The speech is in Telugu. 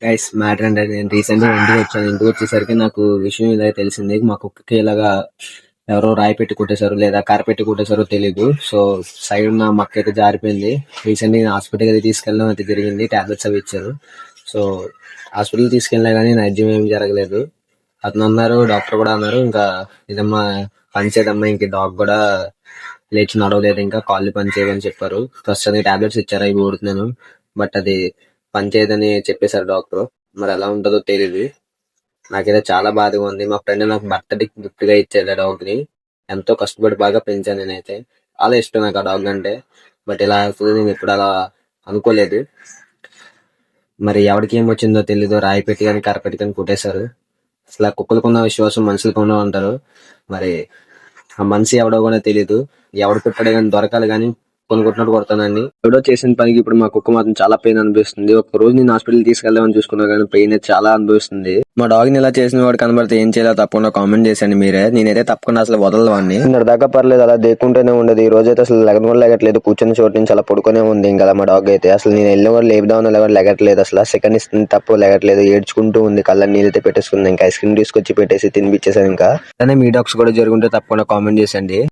గైస్ మ్యాటర్ అంటే నేను రీసెంట్ గా ఇంటికి వచ్చాను. ఇంటికి వచ్చేసరికి నాకు విషయం ఇలా తెలిసింది. మా కుక్కకి ఇలాగా ఎవరో రాయి పెట్టి కొట్టేశారు లేదా కర్ర పెట్టి కొట్టేశారో తెలీదు. సో సైడ్ ఉన్న మక్క అయితే జారిపోయింది. రీసెంట్ గా హాస్పిటల్ అయితే తీసుకెళ్ళడం అయితే జరిగింది. టాబ్లెట్స్ అవి ఇచ్చారు. సో హాస్పిటల్ తీసుకెళ్ళినా కానీ నైద్యం ఏం జరగలేదు. అతను అన్నారు, డాక్టర్ కూడా అన్నారు, ఇంకా ఇదమ్మా పనిచేయదమ్మా, ఇంక డాగ్ కూడా లేచి నడవలేదు, ఇంకా కాళ్ళు పనిచేయదని చెప్పారు. ప్రస్తుతానికి టాబ్లెట్స్ ఇచ్చారు, అవి ఓడుతున్నాను. బట్ అది పనిచేయదని చెప్పేశారు డాక్టర్. మరి ఎలా ఉంటుందో తెలియదు. నాకైతే చాలా బాధగా ఉంది. మా ఫ్రెండ్ నాకు బర్త్డే గిఫ్ట్ గా ఇచ్చాడు ఆ డాగ్ ని. ఎంతో కష్టపడి బాగా పెంచాను నేనైతే. చాలా ఇష్టం నాకు ఆ డాగ్ అంటే. బట్ ఇలా అవుతుంది నేను ఎప్పుడు అలా అనుకోలేదు. మరి ఎవరికి ఏం వచ్చిందో తెలీదు. రాయి పెట్టి కానీ కర్ర పెట్టి కానీ కొట్టేశారు. అసలు ఆ కుక్కలకున్న విశ్వాసం మనుషులకు ఉండవు అంటారు. మరి ఆ మనిషి ఎవడో కూడా తెలీదు. ఎవడు కొట్టాడు కానీ దొరకాలి కానీ కొనుక్కుంటున్నట్టు కొడతానండి. ఎవడో చేసిన పనికి ఇప్పుడు మా కుక్క మాత్రం చాలా పెయిన్ అనిపిస్తుంది. ఒక రోజు నేను హాస్పిటల్ తీసుకెళ్దామని చూసుకున్నా కానీ పెయిన్ అయితే చాలా అనిపిస్తుంది. మా డాగ్ ని ఇలా చేసిన వాడు కనబడితే ఏం చేయాలో తప్పకుండా కామెంట్ చేసండి మీరే. నేనైతే తప్పకుండా అసలు వదలవాడిని. దాకా పర్లేదు, అలా దేకుంటూనే ఉండదు. ఈ రోజు అయితే అసలు లెగన్ కూడా లెగట్లేదు. కూర్చొని చోటు నుంచి అలా పడుకునే ఉంది. ఇంకా మా డాగ్ అయితే అసలు నేను వెళ్ళిన కూడా లేపుదామని కూడా లెగట్లేదు. అసలు సెకండ్ ఇస్తుంది తప్పు లెగట్లేదు. ఏడ్చుకుంటూ ఉంది. కళ్ళ నీళ్ళైతే పెట్టేసుకుంది. ఇంకా ఐస్ క్రీమ్ తీసుకొచ్చి పెట్టేసి తినిపించేసాను. ఇంకా మీ డాగ్స్ కూడా జరుగుంటే తప్పకుండా కామెంట్ చేసండి.